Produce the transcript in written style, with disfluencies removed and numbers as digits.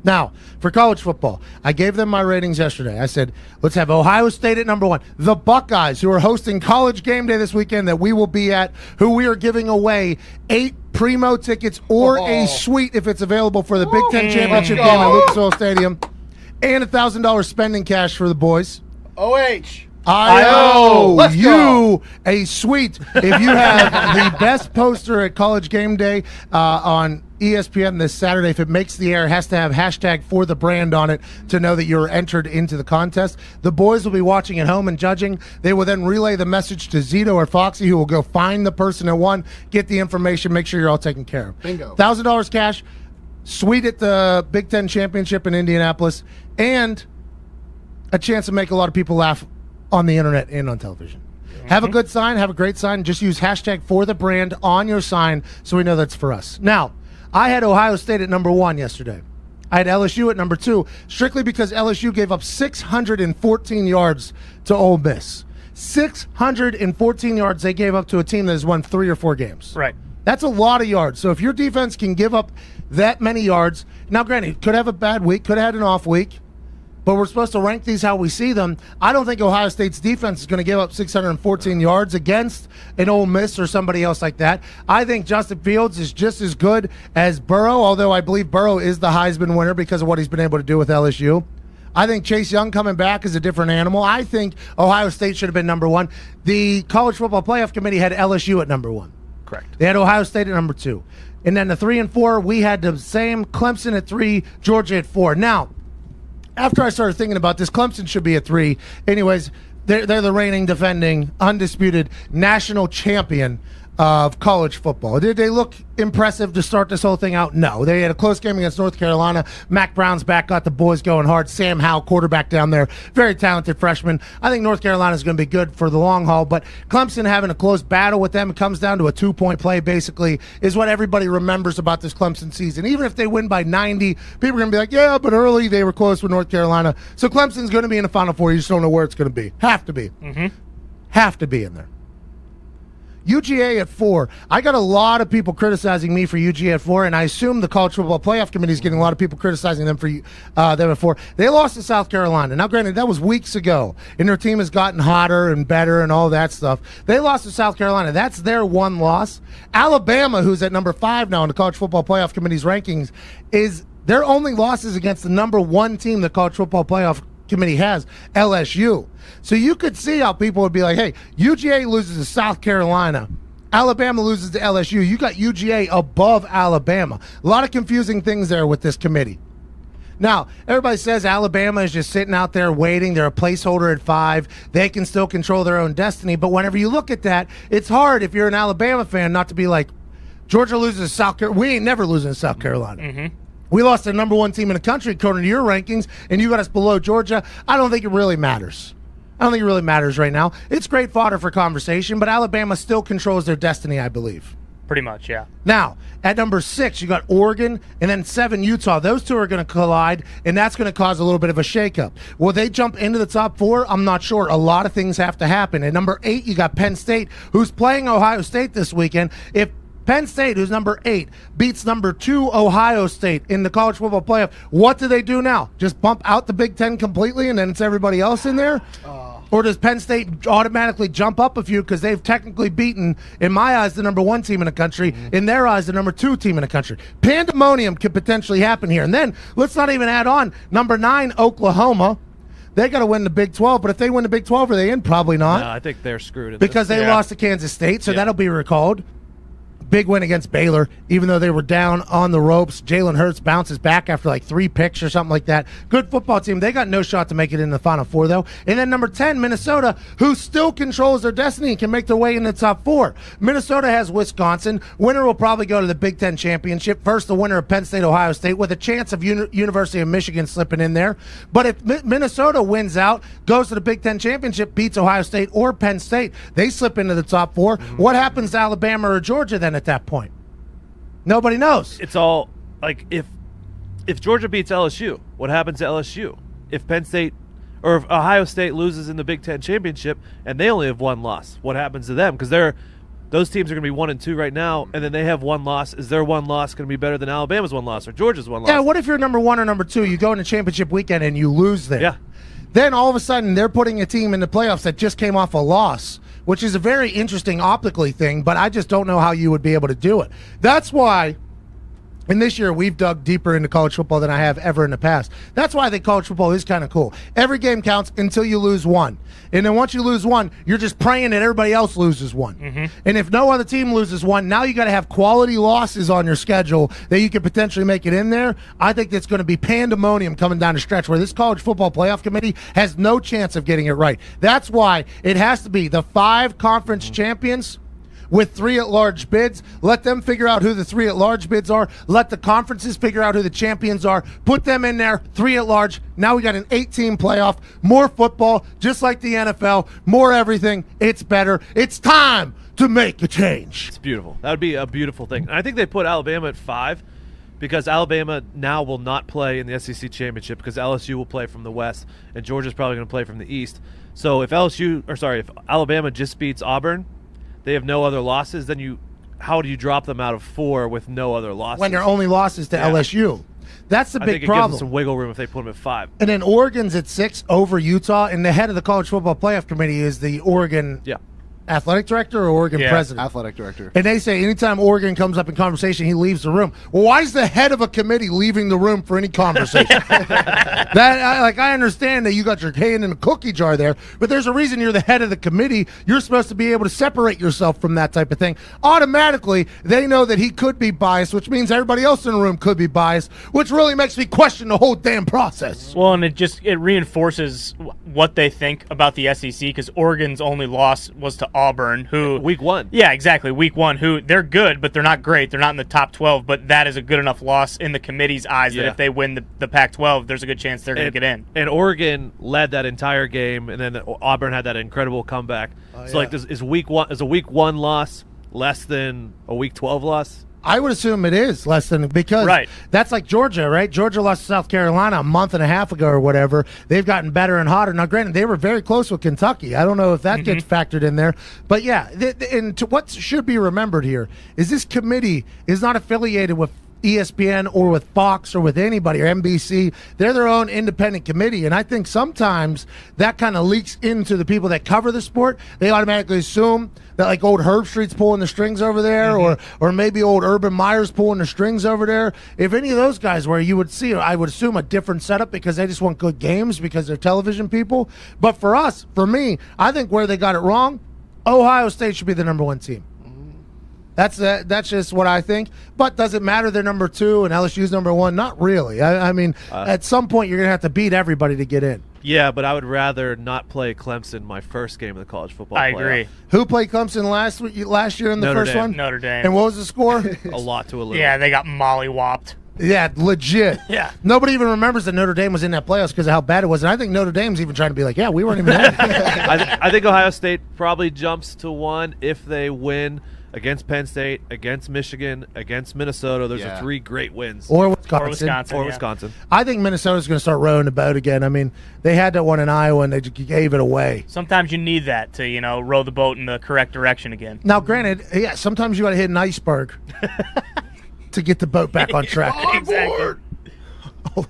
Now, for college football, I gave them my ratings yesterday. I said, let's have Ohio State at number 1. The Buckeyes, who are hosting College Game Day this weekend that we will be at, who we are giving away 8 Primo tickets or a suite if it's available for the Big Ten Championship game at Lucas Oil Stadium, and $1,000 spending cash for the boys. I owe you a suite if you have the best poster at College Game Day on ESPN this Saturday. If it makes the air, it has to have hashtag for the brand on it to know that you're entered into the contest. The boys will be watching at home and judging. They will then relay the message to Zito or Foxy, who will go find the person that won, get the information, make sure you're all taken care of. Bingo. $1,000 cash, suite at the Big Ten Championship in Indianapolis, and a chance to make a lot of people laugh on the internet and on television. Have a good sign, have a great sign. Just use hashtag for the brand on your sign so we know that's for us. Now, I had Ohio State at number 1 yesterday. I had LSU at number 2, strictly because LSU gave up 614 yards to Ole Miss. 614 yards they gave up to a team that has won 3 or 4 games. Right. That's a lot of yards. So if your defense can give up that many yards, now granted, could have a bad week, could have had an off week, but we're supposed to rank these how we see them. I don't think Ohio State's defense is going to give up 614 yards against an Ole Miss or somebody else like that. I think Justin Fields is just as good as Burrow, although I believe Burrow is the Heisman winner because of what he's been able to do with LSU. I think Chase Young coming back is a different animal. I think Ohio State should have been number 1. The College Football Playoff Committee had LSU at number 1. Correct. They had Ohio State at number 2. And then the 3 and 4, we had the same, Clemson at 3, Georgia at 4. Now, after I started thinking about this, Clemson should be at 3. Anyways, they're the reigning, defending, undisputed national champion of college football. Did they look impressive to start this whole thing out? No. They had a close game against North Carolina. Mac Brown's back, got the boys going hard. Sam Howell, quarterback down there, very talented freshman. I think North Carolina is going to be good for the long haul, but Clemson having a close battle with them, it comes down to a 2-point play, basically, is what everybody remembers about this Clemson season. Even if they win by 90, people are going to be like, yeah, but early they were close with North Carolina. So Clemson's going to be in the Final Four. You just don't know where it's going to be. Have to be. Have to be in there. UGA at 4. I got a lot of people criticizing me for UGA at 4, and I assume the College Football Playoff Committee is getting a lot of people criticizing them for them at 4. They lost to South Carolina. Now, granted, that was weeks ago, and their team has gotten hotter and better and all that stuff. They lost to South Carolina. That's their one loss. Alabama, who's at number 5 now in the College Football Playoff Committee's rankings, is their only losses against the number 1 team the College Football Playoff Committee has, LSU. So you could see how people would be like, hey, UGA loses to South Carolina. Alabama loses to LSU. You got UGA above Alabama. A lot of confusing things there with this committee. Now, everybody says Alabama is just sitting out there waiting. They're a placeholder at 5. They can still control their own destiny. But whenever you look at that, it's hard if you're an Alabama fan not to be like, Georgia loses to South Carolina. We ain't never losing to South Carolina. We lost the number 1 team in the country according to your rankings, and you got us below Georgia. I don't think it really matters. I don't think it really matters right now. It's great fodder for conversation, but Alabama still controls their destiny, I believe. Pretty much, yeah. Now, at number 6, you got Oregon, and then 7, Utah. Those two are going to collide, and that's going to cause a little bit of a shakeup. Will they jump into the top 4? I'm not sure. A lot of things have to happen. At number 8, you got Penn State, who's playing Ohio State this weekend. If Penn State, who's number 8, beats number 2 Ohio State in the college football playoff, what do they do now? Just bump out the Big Ten completely and then it's everybody else in there? Or does Penn State automatically jump up a few because they've technically beaten, in my eyes, the number 1 team in the country, in their eyes, the number 2 team in the country? Pandemonium could potentially happen here. And then, let's not even add on, number 9, Oklahoma. They got to win the Big 12, but if they win the Big 12, are they in? Probably not. No, I think they're screwed. Because they lost to Kansas State, so that'll be recalled. Big win against Baylor, even though they were down on the ropes. Jalen Hurts bounces back after like 3 picks or something like that. Good football team. They got no shot to make it in the Final Four, though. And then number 10, Minnesota, who still controls their destiny and can make their way in the top 4. Minnesota has Wisconsin. Winner will probably go to the Big Ten Championship. First, the winner of Penn State, Ohio State, with a chance of University of Michigan slipping in there. But if Minnesota wins out, goes to the Big Ten Championship, beats Ohio State or Penn State, they slip into the top 4. What happens to Alabama or Georgia then at that point? Nobody knows. It's all like if Georgia beats LSU, what happens to LSU? If Penn State or if Ohio State loses in the Big Ten Championship and they only have 1 loss, what happens to them? Because they're those teams are going to be 1 and 2 right now, and then they have one loss. Is their one loss going to be better than Alabama's one loss or Georgia's one loss? Yeah, what if you're number 1 or number 2, you go into championship weekend and you lose there? Yeah. Then all of a sudden they're putting a team in the playoffs that just came off a loss, which is a very interesting optically thing, but I just don't know how you would be able to do it. That's why, and this year we've dug deeper into college football than I have ever in the past. That's why I think college football is kind of cool. Every game counts until you lose one. And then once you lose one, you're just praying that everybody else loses one. Mm-hmm. And if no other team loses one, now you got to have quality losses on your schedule that you could potentially make it in there. I think that's going to be pandemonium coming down the stretch where this college football playoff committee has no chance of getting it right. That's why it has to be the 5 conference champions with 3 at-large bids. Let them figure out who the 3 at-large bids are. Let the conferences figure out who the champions are. Put them in there, 3 at-large. Now we got an 8-team playoff. More football, just like the NFL. More everything. It's better. It's time to make a change. It's beautiful. That would be a beautiful thing. And I think they put Alabama at 5 because Alabama now will not play in the SEC championship because LSU will play from the West and Georgia's probably going to play from the East. So if if Alabama just beats Auburn, they have no other losses, then how do you drop them out of 4 with no other losses? When their only loss is to LSU. That's the big I think it problem. gives them some wiggle room if they put them at 5. And then Oregon's at 6 over Utah, and the head of the College Football Playoff Committee is the Oregon athletic director or Oregon president? Athletic director. And they say anytime Oregon comes up in conversation, he leaves the room. Well, why is the head of a committee leaving the room for any conversation? I understand that you got your hand in a cookie jar there, but there's a reason you're the head of the committee. You're supposed to be able to separate yourself from that type of thing. Automatically, they know that he could be biased, which means everybody else in the room could be biased, which really makes me question the whole damn process. Well, and it reinforces what they think about the SEC because Oregon's only loss was to Auburn, who week 1. Yeah, exactly. Week 1, who they're good, but they're not great. They're not in the top 12, but that is a good enough loss in the committee's eyes that if they win the Pac-12, there's a good chance they're going to get in. And Oregon led that entire game, and then Auburn had that incredible comeback. Is week 1 loss less than a week 12 loss? I would assume it is less than, because that's like Georgia, right? Georgia lost to South Carolina a month and a half ago or whatever. They've gotten better and hotter. Now, granted, they were very close with Kentucky. I don't know if that gets factored in there. But, yeah, and what should be remembered here is this committee is not affiliated with ESPN or with Fox or with anybody or NBC. They're their own independent committee, and I think sometimes that kind of leaks into the people that cover the sport. They automatically assume that like old Herb Street's pulling the strings over there, or maybe old Urban Meyer's pulling the strings over there. If any of those guys were, you would see, I would assume, a different setup because they just want good games because they're television people. But for us, for me, I think where they got it wrong, Ohio State should be the number 1 team. That's just what I think. But does it matter they're number 2 and LSU's number 1? Not really. I mean, at some point you're going to have to beat everybody to get in. Yeah, but I would rather not play Clemson my first game of the college football playoff. I agree. Who played Clemson last year in the first one? Notre Dame. And what was the score? A lot to a little. Yeah, they got mollywopped. Yeah, legit. Yeah. Nobody even remembers that Notre Dame was in that playoffs because of how bad it was. And I think Notre Dame's even trying to be like, yeah, we weren't even in. I think Ohio State probably jumps to 1 if they win against Penn State, against Michigan, against Minnesota. Those are 3 great wins. Or Wisconsin. Wisconsin. I think Minnesota's going to start rowing the boat again. I mean, they had that one in Iowa, and they gave it away. Sometimes you need that to, row the boat in the correct direction again. Now, granted, sometimes you got to hit an iceberg to get the boat back on track. Exactly. All